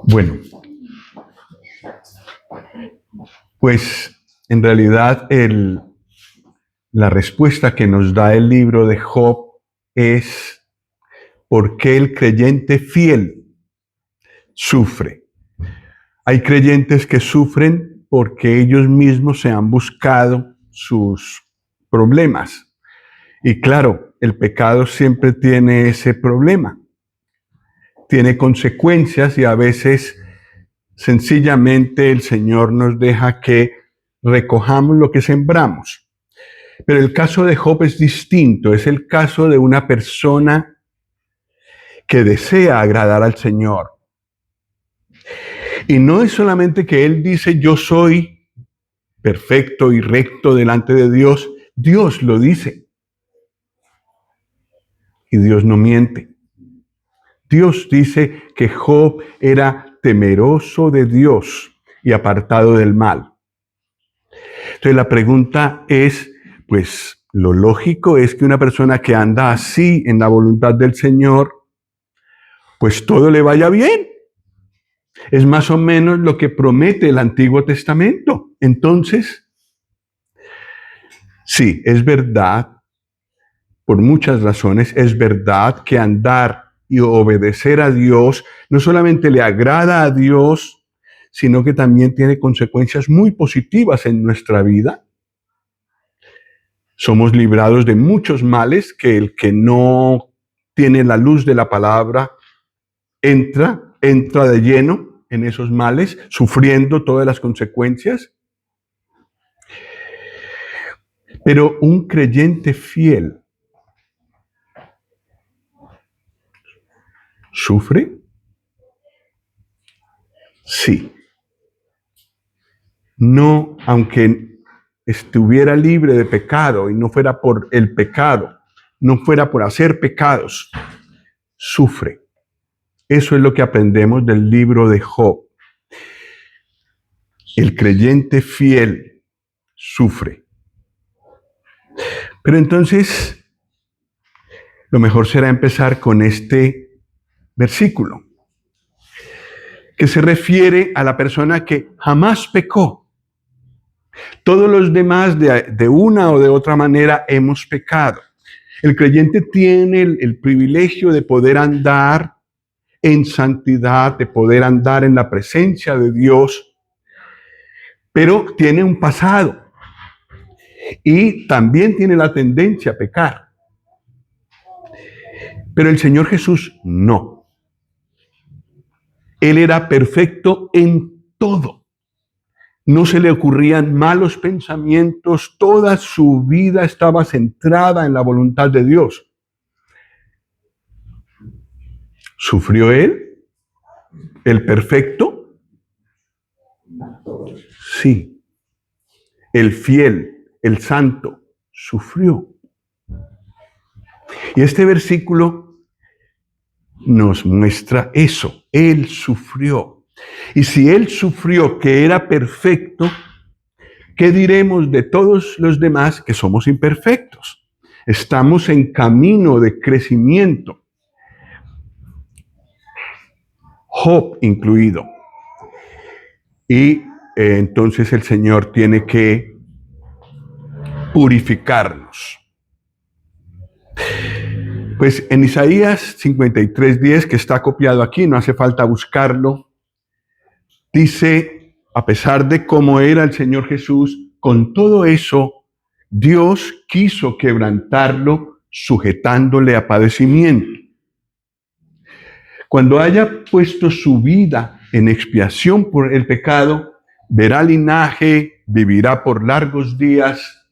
Bueno, pues en realidad la respuesta que nos da el libro de Job es ¿por qué el creyente fiel sufre? Hay creyentes que sufren porque ellos mismos se han buscado sus problemas. Y claro, el pecado siempre tiene ese problema. Tiene consecuencias y a veces sencillamente el Señor nos deja que recojamos lo que sembramos. Pero el caso de Job es distinto. Es el caso de una persona que desea agradar al Señor. Y no es solamente que él dice, yo soy perfecto y recto delante de Dios. Dios lo dice. Y Dios no miente. Dios dice que Job era temeroso de Dios y apartado del mal. Entonces la pregunta es, pues lo lógico es que una persona que anda así en la voluntad del Señor, pues todo le vaya bien. Es más o menos lo que promete el Antiguo Testamento. Entonces, sí, es verdad, por muchas razones, es verdad que andar y obedecer a Dios no solamente le agrada a Dios, sino que también tiene consecuencias muy positivas en nuestra vida. Somos librados de muchos males que el que no tiene la luz de la palabra entra de lleno en esos males, sufriendo todas las consecuencias. Pero un creyente fiel ¿sufre? Sí. No, aunque estuviera libre de pecado y no fuera por el pecado, no fuera por hacer pecados, sufre. Eso es lo que aprendemos del libro de Job. El creyente fiel sufre. Pero entonces, lo mejor será empezar con este versículo, que se refiere a la persona que jamás pecó. Todos los demás, de una o de otra manera, hemos pecado. El creyente tiene el privilegio de poder andar en santidad, de poder andar en la presencia de Dios, pero tiene un pasado y también tiene la tendencia a pecar. Pero el Señor Jesús no. Él era perfecto en todo. No se le ocurrían malos pensamientos, toda su vida estaba centrada en la voluntad de Dios. ¿Sufrió él? ¿El perfecto? Sí. El fiel, el santo, sufrió. Y este versículo nos muestra eso. Él sufrió. Y si él sufrió, que era perfecto, ¿qué diremos de todos los demás que somos imperfectos? Estamos en camino de crecimiento. Job incluido. Y entonces el Señor tiene que purificarnos. Pues en Isaías 53:10, que está copiado aquí, no hace falta buscarlo, dice, a pesar de cómo era el Señor Jesús, con todo eso, Dios quiso quebrantarlo, sujetándole a padecimiento. Cuando haya puesto su vida en expiación por el pecado, verá linaje, vivirá por largos días,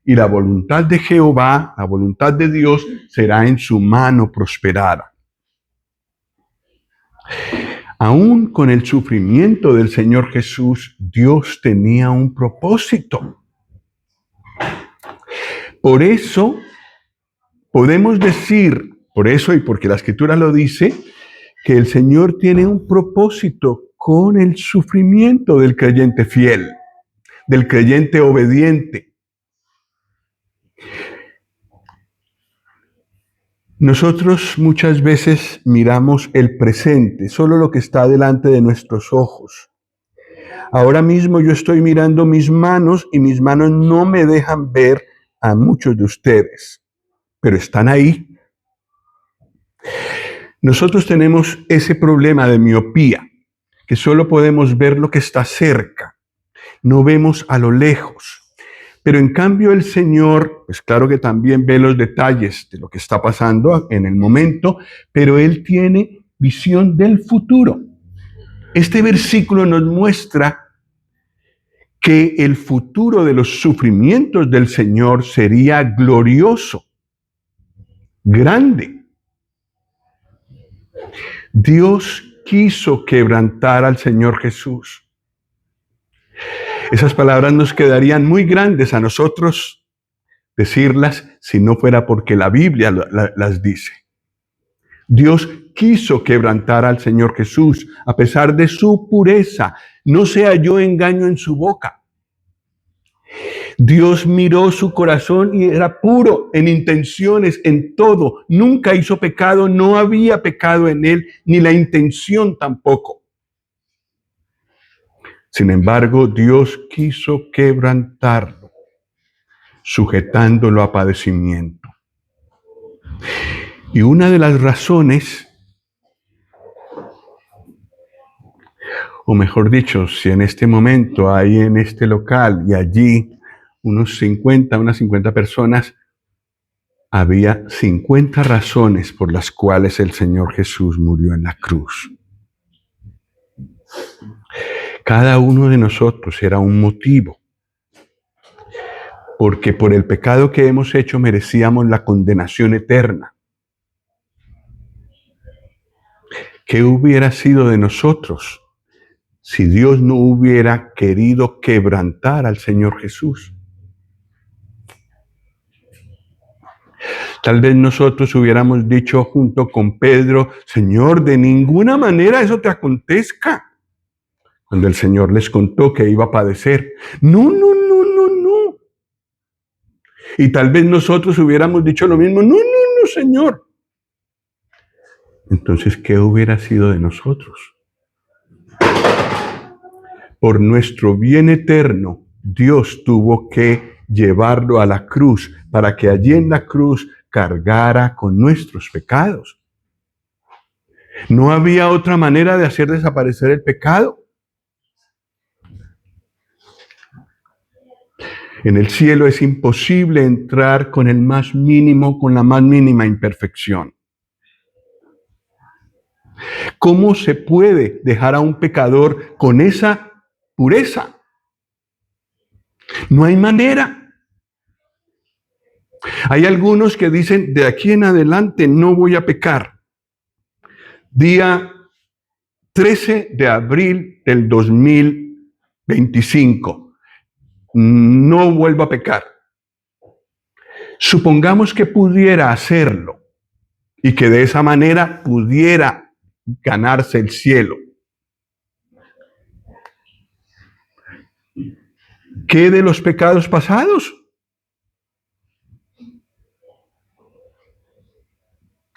y la voluntad de Jehová, la voluntad de Dios, será en su mano prosperada. Aún con el sufrimiento del Señor Jesús, Dios tenía un propósito. Por eso podemos decir, por eso y porque la Escritura lo dice, que el Señor tiene un propósito con el sufrimiento del creyente fiel, del creyente obediente. Nosotros muchas veces miramos el presente, solo lo que está delante de nuestros ojos. Ahora mismo yo estoy mirando mis manos y mis manos no me dejan ver a muchos de ustedes, pero están ahí. Nosotros tenemos ese problema de miopía, que solo podemos ver lo que está cerca, no vemos a lo lejos. Pero en cambio el Señor, pues claro que también ve los detalles de lo que está pasando en el momento, pero Él tiene visión del futuro. Este versículo nos muestra que el futuro de los sufrimientos del Señor sería glorioso, grande. Dios quiso quebrantar al Señor Jesús. Esas palabras nos quedarían muy grandes a nosotros decirlas si no fuera porque la Biblia las dice. Dios quiso quebrantar al Señor Jesús a pesar de su pureza. No se halló engaño en su boca. Dios miró su corazón y era puro en intenciones, en todo. Nunca hizo pecado, no había pecado en él, ni la intención tampoco. Sin embargo, Dios quiso quebrantarlo, sujetándolo a padecimiento. Y una de las razones, o mejor dicho, si en este momento hay en este local y allí unas 50 personas, había 50 razones por las cuales el Señor Jesús murió en la cruz. Cada uno de nosotros era un motivo, porque por el pecado que hemos hecho merecíamos la condenación eterna. ¿Qué hubiera sido de nosotros si Dios no hubiera querido quebrantar al Señor Jesús? Tal vez nosotros hubiéramos dicho junto con Pedro, Señor, de ninguna manera eso te acontezca. Cuando el Señor les contó que iba a padecer. No. Y tal vez nosotros hubiéramos dicho lo mismo. No, Señor. Entonces, ¿qué hubiera sido de nosotros? Por nuestro bien eterno, Dios tuvo que llevarlo a la cruz para que allí en la cruz cargara con nuestros pecados. No había otra manera de hacer desaparecer el pecado. En el cielo es imposible entrar con el más mínimo, con la más mínima imperfección. ¿Cómo se puede dejar a un pecador con esa pureza? No hay manera. Hay algunos que dicen, de aquí en adelante no voy a pecar. Día 13 de abril del 2025. No vuelvo a pecar. Supongamos que pudiera hacerlo y que de esa manera pudiera ganarse el cielo. ¿Qué de los pecados pasados?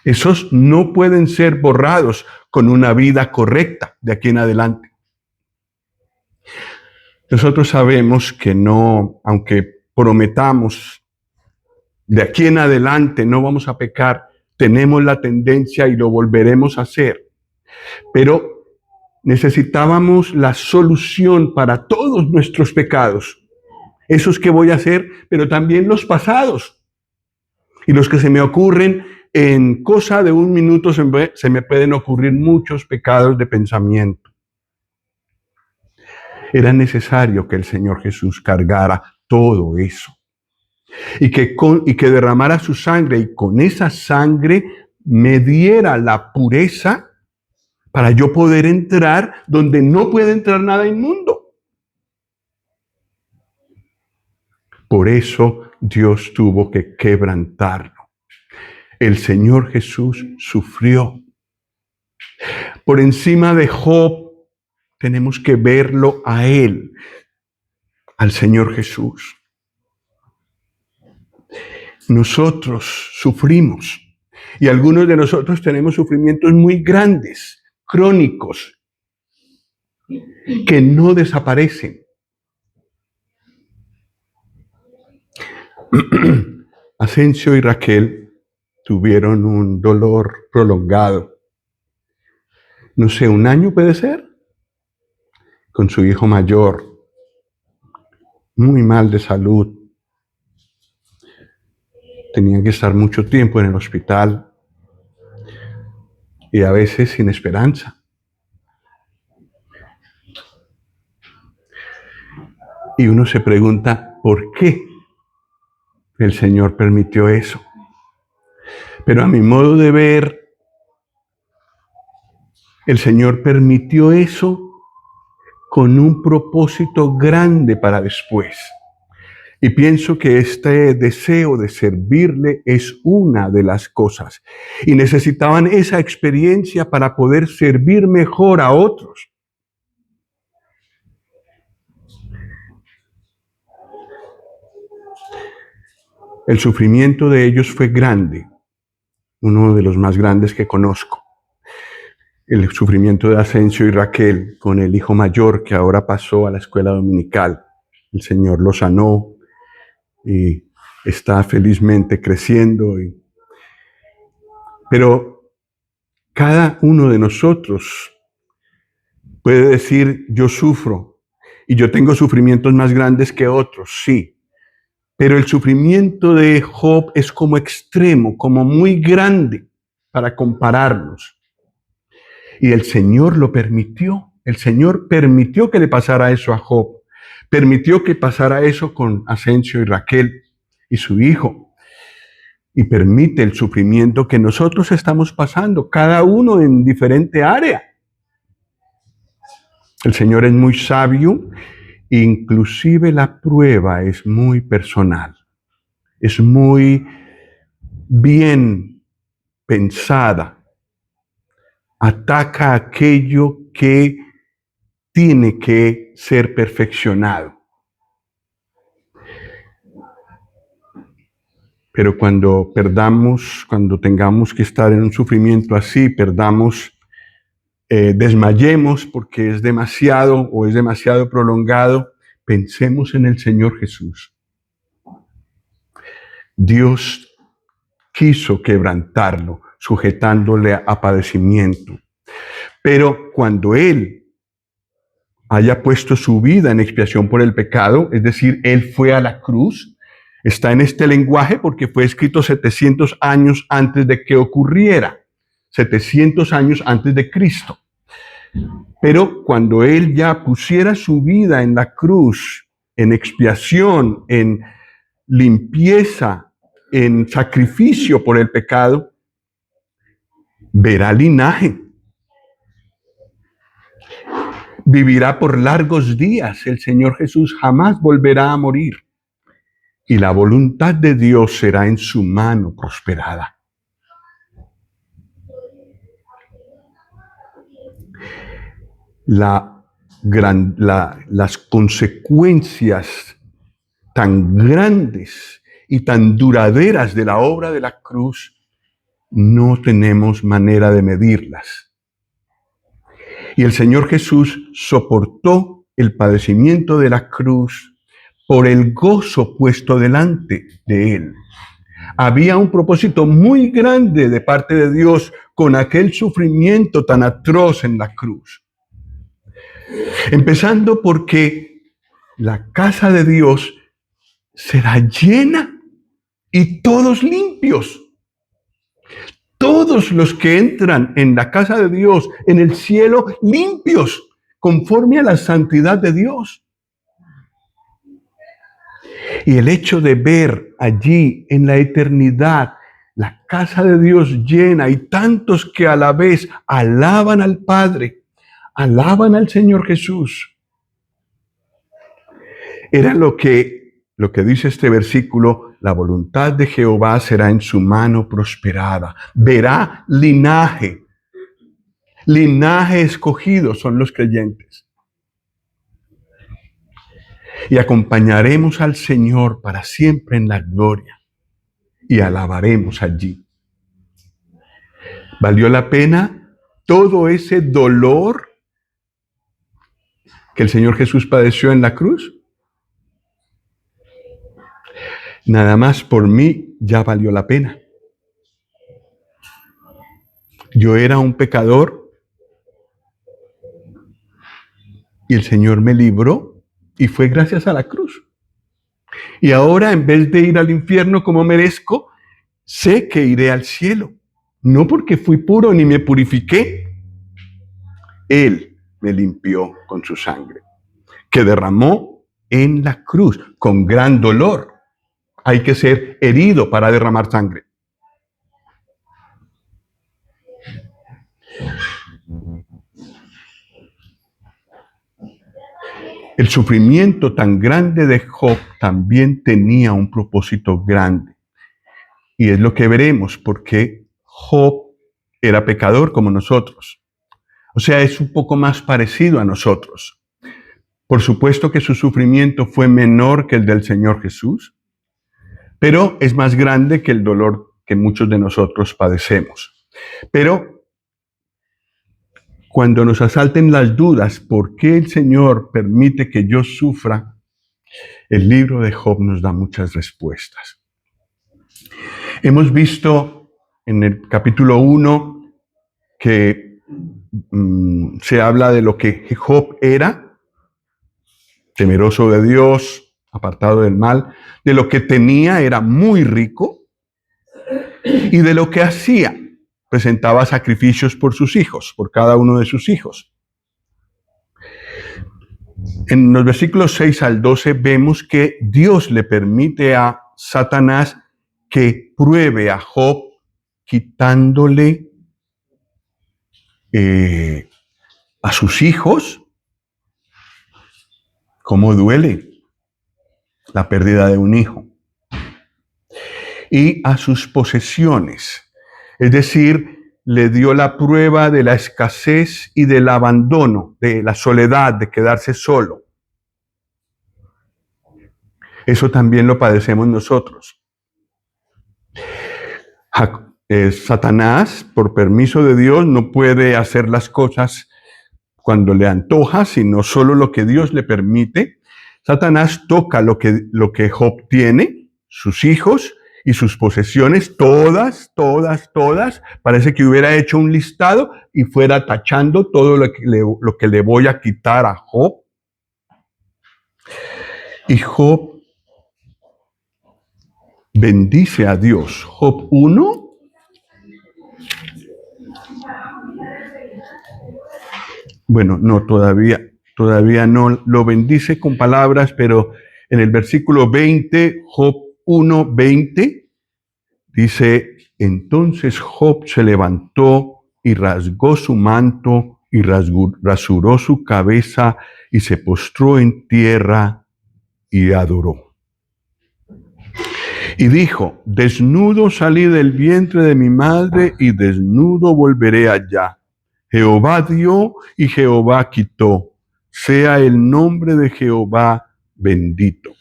Esos no pueden ser borrados con una vida correcta de aquí en adelante. Nosotros sabemos que no, aunque prometamos de aquí en adelante no vamos a pecar, tenemos la tendencia y lo volveremos a hacer. Pero necesitábamos la solución para todos nuestros pecados. Esos que voy a hacer, pero también los pasados. Y los que se me ocurren en cosa de un minuto se me pueden ocurrir muchos pecados de pensamiento. Era necesario que el Señor Jesús cargara todo eso. Y que derramara su sangre y con esa sangre me diera la pureza para yo poder entrar donde no puede entrar nada inmundo. Por eso Dios tuvo que quebrantarlo. El Señor Jesús sufrió. Por encima de Job, tenemos que verlo a Él, al Señor Jesús. Nosotros sufrimos Y algunos de nosotros tenemos sufrimientos muy grandes, crónicos, que no desaparecen. Asensio y Raquel tuvieron un dolor prolongado. No sé, un año puede ser, con su hijo mayor, muy mal de salud. Tenían que estar mucho tiempo en el hospital y a veces sin esperanza. Y uno se pregunta, ¿por qué el Señor permitió eso? Pero a mi modo de ver, el Señor permitió eso con un propósito grande para después. Y pienso que este deseo de servirle es una de las cosas. Y necesitaban esa experiencia para poder servir mejor a otros. El sufrimiento de ellos fue grande, uno de los más grandes que conozco. El sufrimiento de Asensio y Raquel con el hijo mayor que ahora pasó a la escuela dominical. El Señor lo sanó y está felizmente creciendo. Pero cada uno de nosotros puede decir, yo sufro y yo tengo sufrimientos más grandes que otros, sí. Pero el sufrimiento de Job es como extremo, como muy grande para compararnos. Y el Señor lo permitió. El Señor permitió que le pasara eso a Job. Permitió que pasara eso con Asensio y Raquel y su hijo. Y permite el sufrimiento que nosotros estamos pasando, cada uno en diferente área. El Señor es muy sabio, inclusive la prueba es muy personal. Es muy bien pensada. Ataca aquello que tiene que ser perfeccionado. Pero cuando tengamos que estar en un sufrimiento así, desmayemos porque es demasiado o es demasiado prolongado, pensemos en el Señor Jesús. Dios quiso quebrantarlo, sujetándole a padecimiento. Pero cuando Él haya puesto su vida en expiación por el pecado, es decir, Él fue a la cruz, está en este lenguaje porque fue escrito 700 años antes de que ocurriera, 700 años antes de Cristo. Pero cuando Él ya pusiera su vida en la cruz, en expiación, en limpieza, en sacrificio por el pecado, verá linaje. Vivirá por largos días. El Señor Jesús jamás volverá a morir. Y la voluntad de Dios será en su mano prosperada. Las consecuencias tan grandes y tan duraderas de la obra de la cruz no tenemos manera de medirlas. Y el Señor Jesús soportó el padecimiento de la cruz por el gozo puesto delante de Él. Había un propósito muy grande de parte de Dios con aquel sufrimiento tan atroz en la cruz. Empezando porque la casa de Dios será llena y todos limpios. Todos los que entran en la casa de Dios, en el cielo, limpios, conforme a la santidad de Dios. Y el hecho de ver allí en la eternidad la casa de Dios llena y tantos que a la vez alaban al Padre, alaban al Señor Jesús, era lo que dice este versículo: la voluntad de Jehová será en su mano prosperada. Verá linaje. Linaje escogido son los creyentes. Y acompañaremos al Señor para siempre en la gloria. Y alabaremos allí. ¿Valió la pena todo ese dolor que el Señor Jesús padeció en la cruz? Nada más por mí ya valió la pena. Yo era un pecador y el Señor me libró y fue gracias a la cruz. Y ahora, en vez de ir al infierno como merezco, sé que iré al cielo. No porque fui puro ni me purifiqué. Él me limpió con su sangre, que derramó en la cruz con gran dolor. Hay que ser herido para derramar sangre. El sufrimiento tan grande de Job también tenía un propósito grande. Y es lo que veremos, porque Job era pecador como nosotros. O sea, es un poco más parecido a nosotros. Por supuesto que su sufrimiento fue menor que el del Señor Jesús, pero es más grande que el dolor que muchos de nosotros padecemos. Pero cuando nos asalten las dudas, ¿por qué el Señor permite que yo sufra? El libro de Job nos da muchas respuestas. Hemos visto en el capítulo 1 que se habla de lo que Job era, temeroso de Dios, apartado del mal, de lo que tenía, era muy rico, y de lo que hacía, presentaba sacrificios por sus hijos, por cada uno de sus hijos. En los versículos 6 al 12 vemos que Dios le permite a Satanás que pruebe a Job quitándole a sus hijos. ¿Cómo duele la pérdida de un hijo? Y a sus posesiones. Es decir, le dio la prueba de la escasez y del abandono, de la soledad, de quedarse solo. Eso también lo padecemos nosotros. Satanás, por permiso de Dios, no puede hacer las cosas cuando le antoja, sino solo lo que Dios le permite. Satanás toca lo que Job tiene, sus hijos y sus posesiones, todas. Parece que hubiera hecho un listado y fuera tachando todo lo que le voy a quitar a Job. Y Job bendice a Dios. Job 1. Bueno, no, todavía no lo bendice con palabras, pero en el versículo 20, Job 1:20, dice, entonces Job se levantó y rasgó su manto y rasuró su cabeza y se postró en tierra y adoró. Y dijo, desnudo salí del vientre de mi madre y desnudo volveré allá. Jehová dio y Jehová quitó. Sea el nombre de Jehová bendito.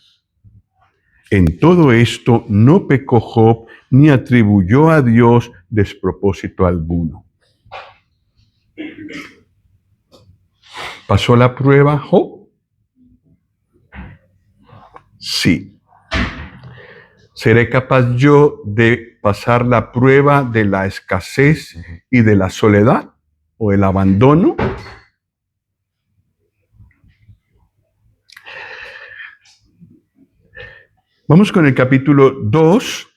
En todo esto no pecó Job ni atribuyó a Dios despropósito alguno. ¿Pasó la prueba Job? Sí. ¿Seré capaz yo de pasar la prueba de la escasez y de la soledad o el abandono? Vamos con el capítulo 2.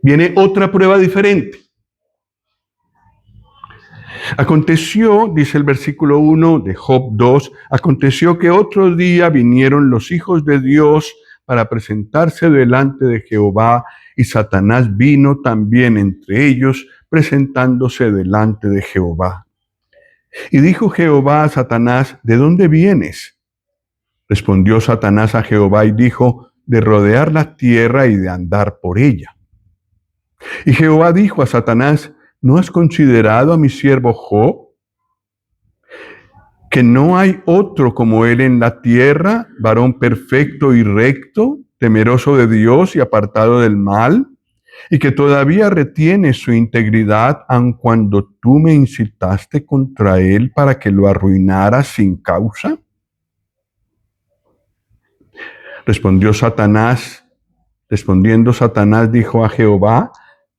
Viene otra prueba diferente. Aconteció, dice el versículo 1 de Job 2, aconteció que otro día vinieron los hijos de Dios para presentarse delante de Jehová, y Satanás vino también entre ellos, presentándose delante de Jehová. Y dijo Jehová a Satanás, ¿de dónde vienes? Respondió Satanás a Jehová y dijo, de rodear la tierra y de andar por ella. Y Jehová dijo a Satanás, ¿no has considerado a mi siervo Job? Que no hay otro como él en la tierra, varón perfecto y recto, temeroso de Dios y apartado del mal. y que todavía retiene su integridad aun cuando tú me incitaste contra él para que lo arruinara sin causa? Respondiendo Satanás dijo a Jehová: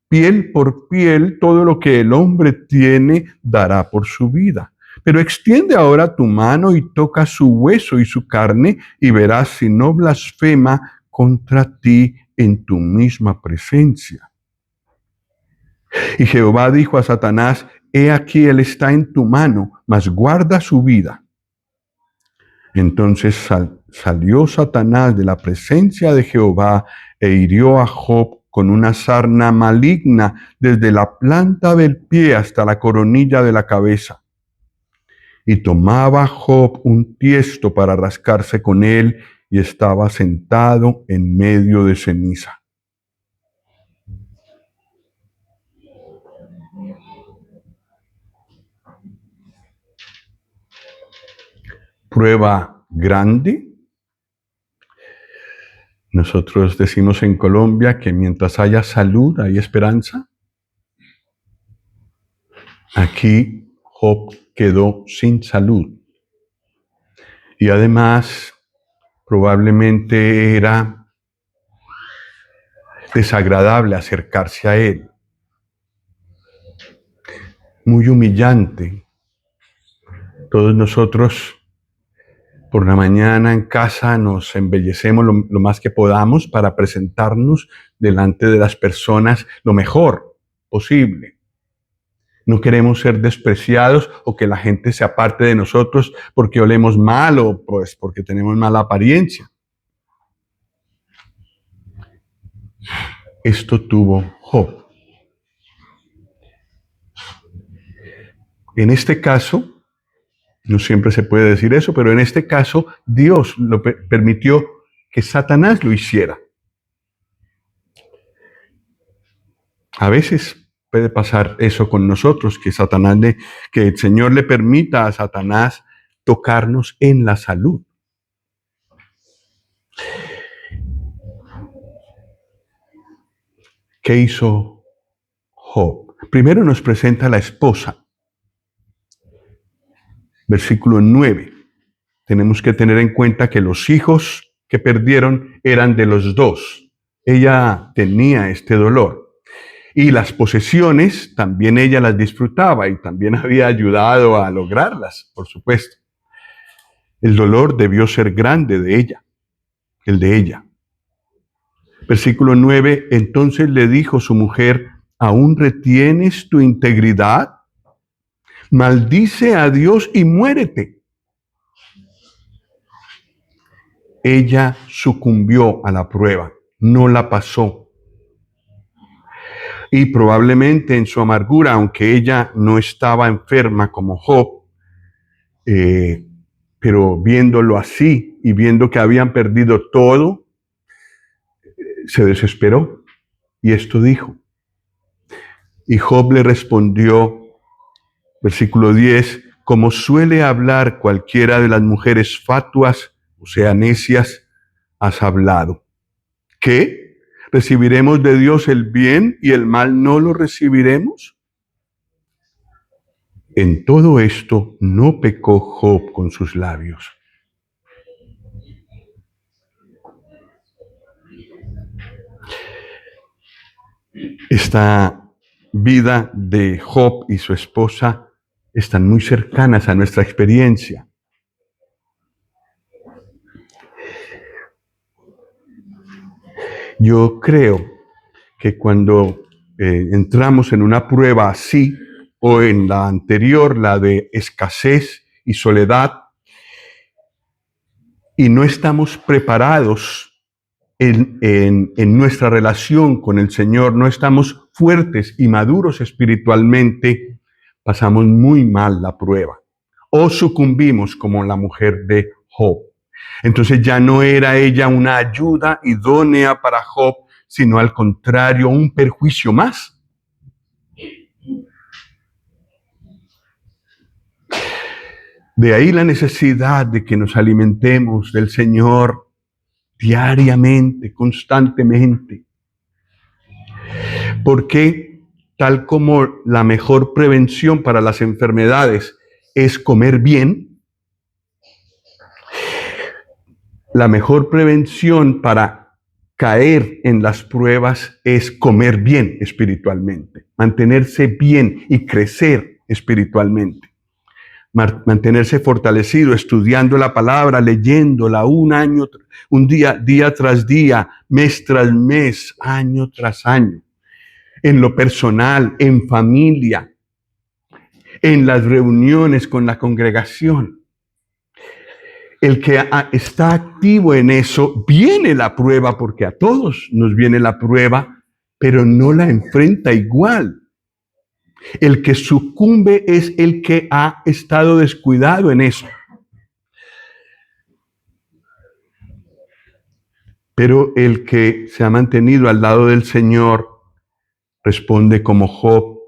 piel por piel, todo lo que el hombre tiene dará por su vida. Pero extiende ahora tu mano y toca su hueso y su carne, y verás si no blasfema contra ti en tu misma presencia. Y Jehová dijo a Satanás: he aquí él está en tu mano, mas guarda su vida. Entonces salió Satanás de la presencia de Jehová e hirió a Job con una sarna maligna desde la planta del pie hasta la coronilla de la cabeza. Y tomaba Job un tiesto para rascarse con él, y estaba sentado en medio de ceniza. Prueba grande. Nosotros decimos en Colombia que mientras haya salud hay esperanza. Aquí Job quedó sin salud. Y además, probablemente era desagradable acercarse a él. Muy humillante. Todos nosotros por la mañana en casa nos embellecemos lo más que podamos para presentarnos delante de las personas lo mejor posible. No queremos ser despreciados o que la gente se aparte de nosotros porque olemos mal o pues porque tenemos mala apariencia. Esto tuvo Job. En este caso, no siempre se puede decir eso, pero en este caso Dios lo permitió que Satanás lo hiciera. A veces puede pasar eso con nosotros, que el Señor le permita a Satanás tocarnos en la salud. ¿Qué hizo Job? Primero nos presenta a la esposa. Versículo 9. Tenemos que tener en cuenta que los hijos que perdieron eran de los dos. Ella tenía este dolor. Y las posesiones también ella las disfrutaba y también había ayudado a lograrlas, por supuesto. El dolor debió ser grande de ella, el de ella. Versículo 9, entonces le dijo su mujer: ¿aún retienes tu integridad? Maldice a Dios y muérete. Ella sucumbió a la prueba, no la pasó. Y probablemente en su amargura, aunque ella no estaba enferma como Job, pero viéndolo así y viendo que habían perdido todo, se desesperó. Y esto dijo. Y Job le respondió, versículo 10, como suele hablar cualquiera de las mujeres fatuas, o sea, necias, has hablado. ¿Qué? ¿Recibiremos de Dios el bien y el mal no lo recibiremos? En todo esto no pecó Job con sus labios. Esta vida de Job y su esposa están muy cercanas a nuestra experiencia. Yo creo que cuando entramos en una prueba así, o en la anterior, la de escasez y soledad, y no estamos preparados en nuestra relación con el Señor, no estamos fuertes y maduros espiritualmente, pasamos muy mal la prueba. O sucumbimos como la mujer de Job. Entonces ya no era ella una ayuda idónea para Job, sino al contrario, un perjuicio más. De ahí la necesidad de que nos alimentemos del Señor diariamente, constantemente. Porque tal como la mejor prevención para las enfermedades es comer bien, la mejor prevención para caer en las pruebas es comer bien espiritualmente, mantenerse bien y crecer espiritualmente. Mantenerse fortalecido, estudiando la palabra, leyéndola un día tras día, mes tras mes, año tras año. En lo personal, en familia, en las reuniones con la congregación. El que está activo en eso, viene la prueba, porque a todos nos viene la prueba, pero no la enfrenta igual. El que sucumbe es el que ha estado descuidado en eso. Pero el que se ha mantenido al lado del Señor responde como Job: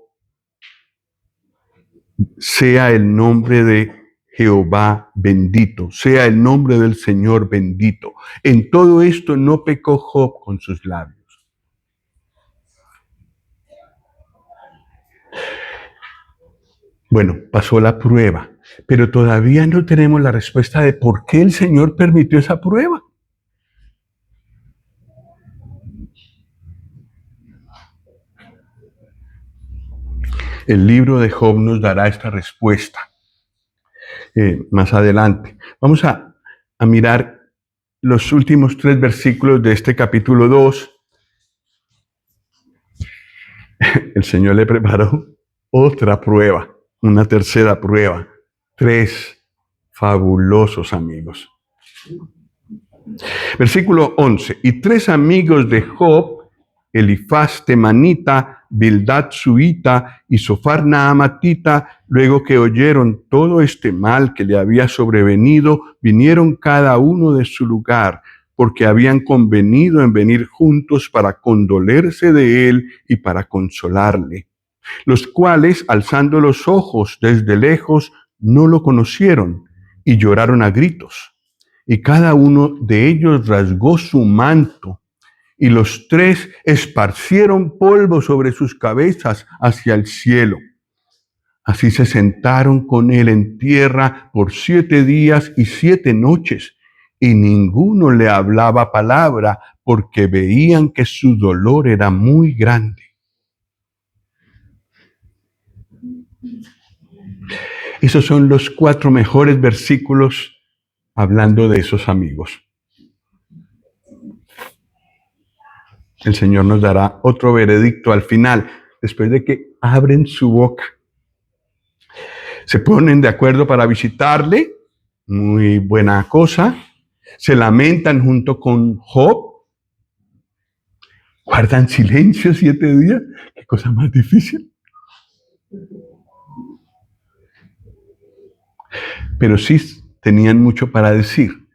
sea el nombre de Jehová bendito, sea el nombre del Señor bendito. En todo esto no pecó Job con sus labios. Bueno, pasó la prueba, pero todavía no tenemos la respuesta de por qué el Señor permitió esa prueba. El libro de Job nos dará esta respuesta más adelante. Vamos a mirar los últimos 3 versículos de este capítulo 2. El Señor le preparó otra prueba, una tercera prueba. 3 fabulosos amigos. Versículo 11. Y 3 amigos de Job, Elifaz temanita, Bildad suita y Sofar naamatita, luego que oyeron todo este mal que le había sobrevenido, vinieron cada uno de su lugar, porque habían convenido en venir juntos para condolerse de él y para consolarle. Los cuales, alzando los ojos desde lejos, no lo conocieron y lloraron a gritos. Y cada uno de ellos rasgó su manto, y los 3 esparcieron polvo sobre sus cabezas hacia el cielo. Así se sentaron con él en tierra por 7 días y 7 noches, y ninguno le hablaba palabra, porque veían que su dolor era muy grande. Esos son los 4 mejores versículos hablando de esos amigos. El Señor nos dará otro veredicto al final, después de que abren su boca. Se ponen de acuerdo para visitarle, muy buena cosa. Se lamentan junto con Job. Guardan silencio 7 días. Qué cosa más difícil. Pero sí tenían mucho para decir.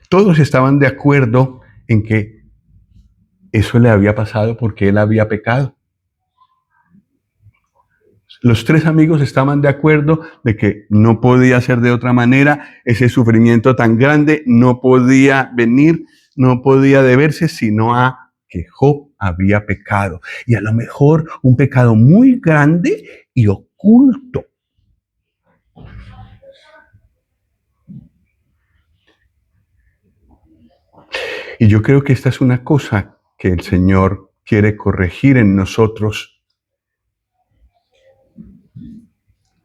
Todos estaban de acuerdo en que eso le había pasado porque él había pecado. Los 3 amigos estaban de acuerdo de que no podía ser de otra manera, ese sufrimiento tan grande no podía venir, no podía deberse sino a que Job había pecado. Y a lo mejor un pecado muy grande y oculto. Y yo creo que esta es una cosa que el Señor quiere corregir en nosotros.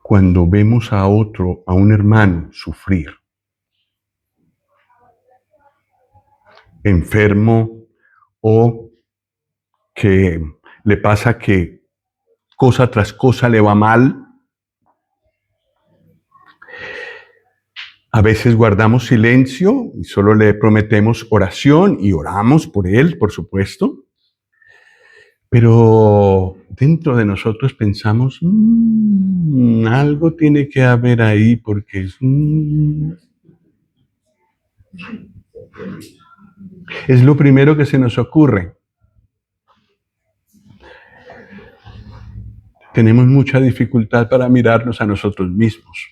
Cuando vemos a otro, a un hermano, sufrir, enfermo, o que le pasa que cosa tras cosa le va mal, a veces guardamos silencio y solo le prometemos oración y oramos por él, por supuesto, pero dentro de nosotros pensamos, algo tiene que haber ahí porque es lo primero que se nos ocurre. Tenemos mucha dificultad para mirarnos a nosotros mismos.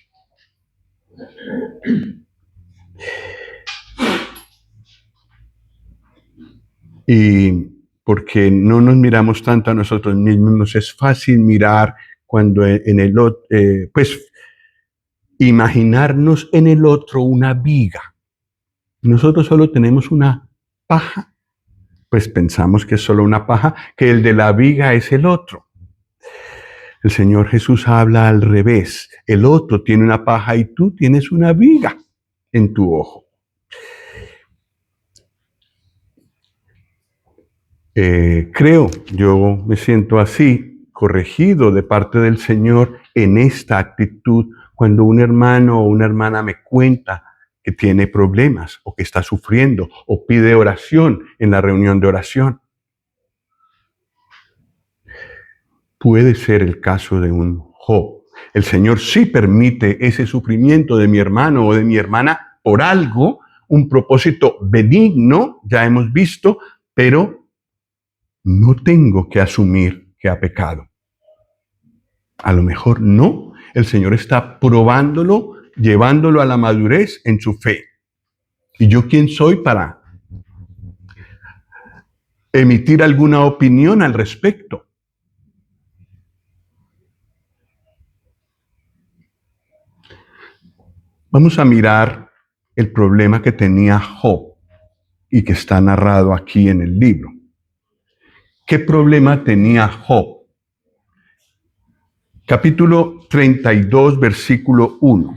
Y porque no nos miramos tanto a nosotros mismos. Nos es fácil mirar cuando en el otro, pues imaginarnos en el otro una viga. Nosotros solo tenemos una paja, pues pensamos que es solo una paja, que el de la viga es el otro. El Señor Jesús habla al revés. El otro tiene una paja y tú tienes una viga en tu ojo. Yo me siento así, corregido de parte del Señor en esta actitud cuando un hermano o una hermana me cuenta que tiene problemas o que está sufriendo o pide oración en la reunión de oración. Puede ser el caso de un Job. El Señor sí permite ese sufrimiento de mi hermano o de mi hermana por algo, un propósito benigno, ya hemos visto, pero no tengo que asumir que ha pecado. A lo mejor no. El Señor está probándolo, llevándolo a la madurez en su fe. ¿Y yo quién soy para emitir alguna opinión al respecto? Vamos a mirar el problema que tenía Job y que está narrado aquí en el libro. ¿Qué problema tenía Job? Capítulo 32, versículo 1.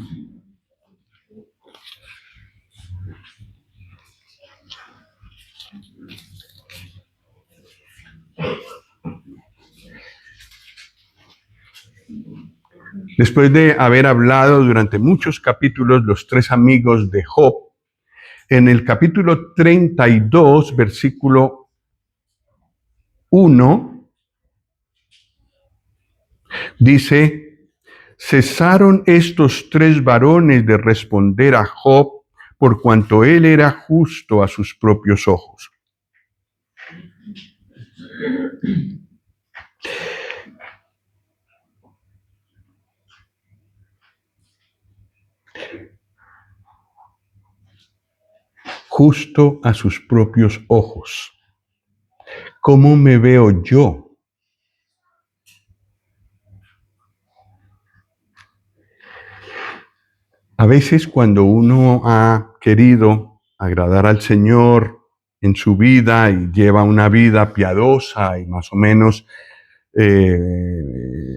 Después de haber hablado durante muchos capítulos los tres amigos de Job, en el capítulo 32, versículo 1, dice: cesaron estos tres varones de responder a Job por cuanto él era justo a sus propios ojos. Justo a sus propios ojos. ¿Cómo me veo yo? A veces cuando uno ha querido agradar al Señor en su vida y lleva una vida piadosa y más o menos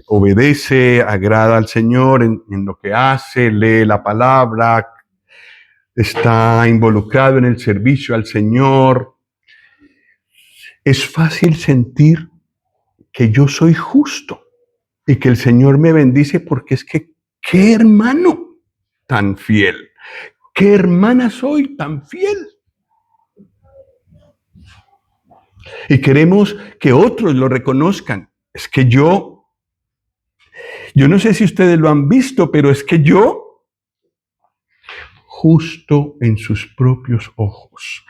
obedece, agrada al Señor en lo que hace, lee la palabra, está involucrado en el servicio al Señor, es fácil sentir que yo soy justo y que el Señor me bendice porque es que, ¿qué hermano tan fiel? ¿Qué hermana soy tan fiel? Y queremos que otros lo reconozcan. Es que yo no sé si ustedes lo han visto, pero es que yo, justo en sus propios ojos.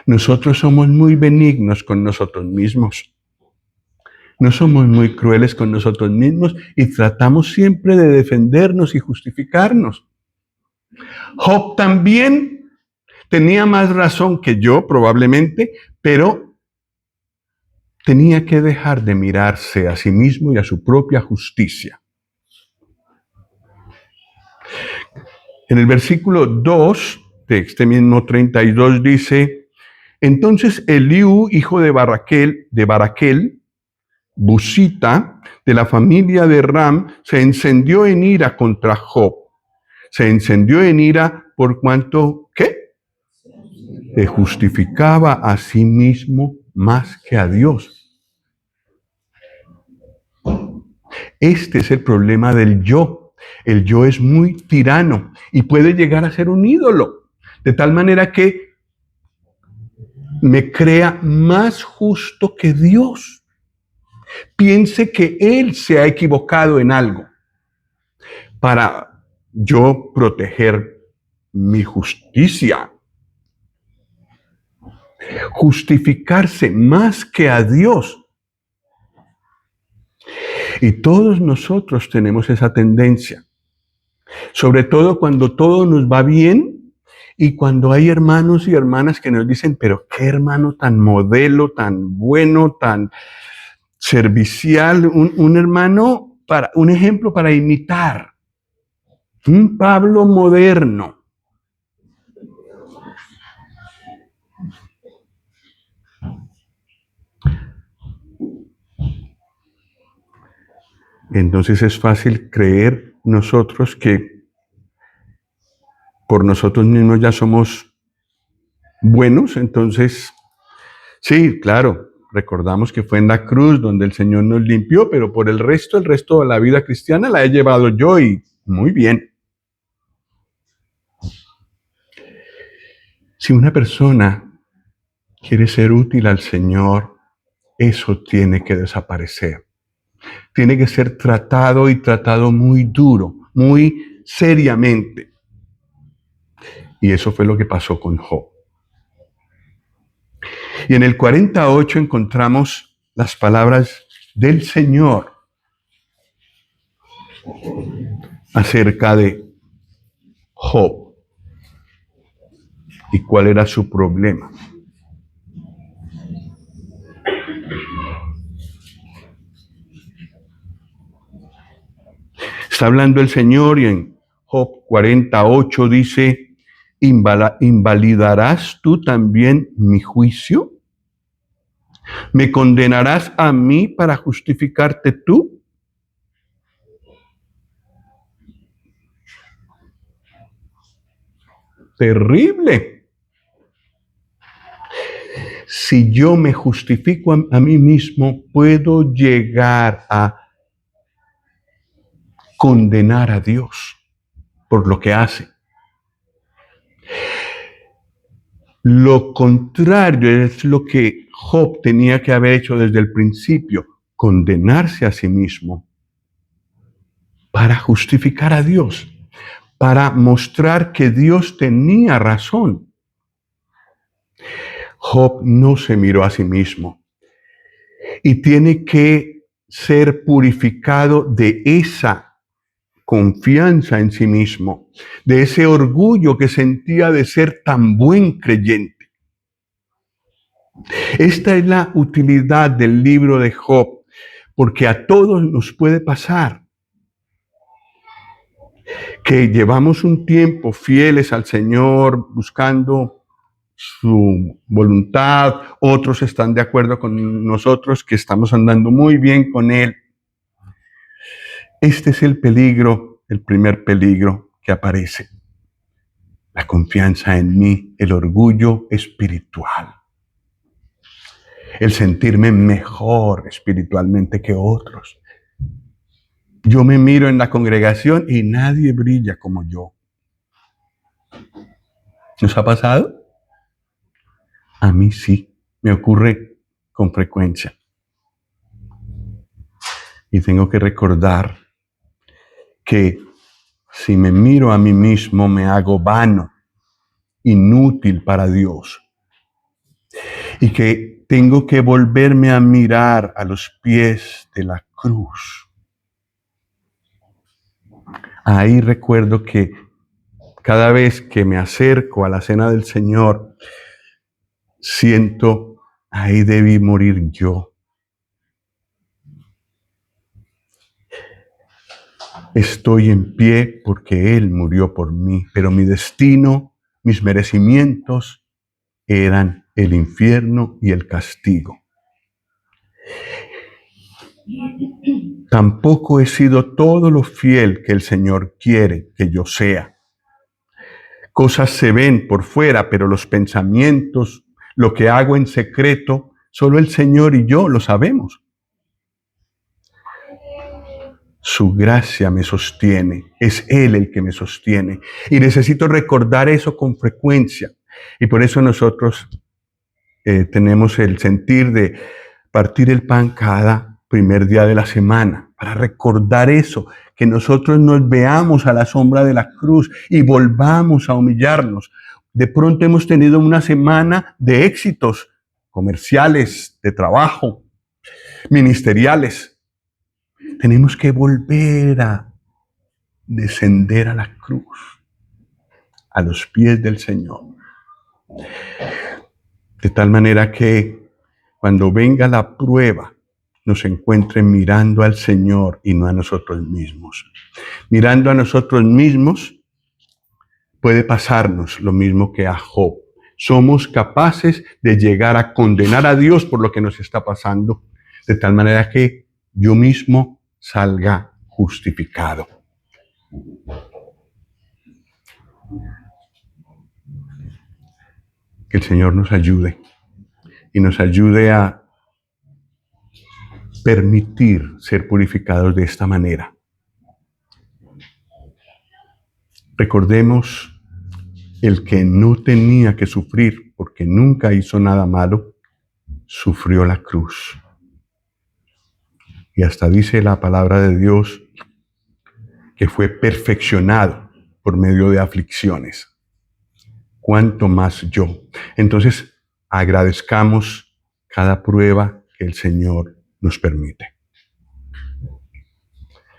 Nosotros somos muy benignos con nosotros mismos. No somos muy crueles con nosotros mismos y tratamos siempre de defendernos y justificarnos. Job también tenía más razón que yo, probablemente, pero tenía que dejar de mirarse a sí mismo y a su propia justicia. En el versículo 2 de este mismo 32 dice: entonces Eliú, hijo de Baraquel, busita, de la familia de Ram, se encendió en ira contra Job. Se encendió en ira por cuanto, ¿qué? Se justificaba a sí mismo más que a Dios. Este es el problema del yo. El yo es muy tirano y puede llegar a ser un ídolo, de tal manera que me crea más justo que Dios. Piense que Él se ha equivocado en algo para yo proteger mi justicia. Justificarse más que a Dios. Y todos nosotros tenemos esa tendencia. Sobre todo cuando todo nos va bien Y cuando hay hermanos y hermanas que nos dicen, pero qué hermano tan modelo, tan bueno, tan servicial, un hermano, un ejemplo para imitar, un Pablo moderno. Entonces es fácil creer nosotros que por nosotros mismos ya somos buenos. Entonces, sí, claro, recordamos que fue en la cruz donde el Señor nos limpió, pero por el resto de la vida cristiana la he llevado yo y muy bien. Si una persona quiere ser útil al Señor, eso tiene que desaparecer. Tiene que ser tratado y tratado muy duro, muy seriamente. Y eso fue lo que pasó con Job. Y en el 48 encontramos las palabras del Señor acerca de Job y cuál era su problema. Está hablando el Señor y en Job 48 dice, ¿invalidarás tú también mi juicio? ¿Me condenarás a mí para justificarte tú? Terrible. Si yo me justifico a mí mismo, puedo llegar a condenar a Dios por lo que hace. Lo contrario es lo que Job tenía que haber hecho desde el principio, condenarse a sí mismo para justificar a Dios, para mostrar que Dios tenía razón. Job no se miró a sí mismo y tiene que ser purificado de esa confianza en sí mismo, de ese orgullo que sentía de ser tan buen creyente. Esta es la utilidad del libro de Job, porque a todos nos puede pasar que llevamos un tiempo fieles al Señor, buscando su voluntad, otros están de acuerdo con nosotros que estamos andando muy bien con Él. Este es el peligro, el primer peligro que aparece. La confianza en mí, el orgullo espiritual. El sentirme mejor espiritualmente que otros. Yo me miro en la congregación y nadie brilla como yo. ¿Nos ha pasado? A mí sí, me ocurre con frecuencia. Y tengo que recordar que si me miro a mí mismo me hago vano, inútil para Dios. Y que tengo que volverme a mirar a los pies de la cruz. Ahí recuerdo que cada vez que me acerco a la cena del Señor, siento, ahí debí morir yo. Estoy en pie porque Él murió por mí, pero mi destino, mis merecimientos eran el infierno y el castigo. Tampoco he sido todo lo fiel que el Señor quiere que yo sea. Cosas se ven por fuera, pero los pensamientos, lo que hago en secreto, solo el Señor y yo lo sabemos. Su gracia me sostiene, es Él el que me sostiene. Y necesito recordar eso con frecuencia. Y por eso nosotros tenemos el sentir de partir el pan cada primer día de la semana, para recordar eso, que nosotros nos veamos a la sombra de la cruz y volvamos a humillarnos. De pronto hemos tenido una semana de éxitos comerciales, de trabajo, ministeriales. Tenemos que volver a descender a la cruz, a los pies del Señor. De tal manera que cuando venga la prueba, nos encuentren mirando al Señor y no a nosotros mismos. Mirando a nosotros mismos, puede pasarnos lo mismo que a Job. Somos capaces de llegar a condenar a Dios por lo que nos está pasando, de tal manera que yo mismo salga justificado. Que el Señor nos ayude y nos ayude a permitir ser purificados de esta manera. Recordemos, el que no tenía que sufrir porque nunca hizo nada malo, sufrió la cruz. Y hasta dice la palabra de Dios que fue perfeccionado por medio de aflicciones. ¿Cuánto más yo? Entonces, agradezcamos cada prueba que el Señor nos permite.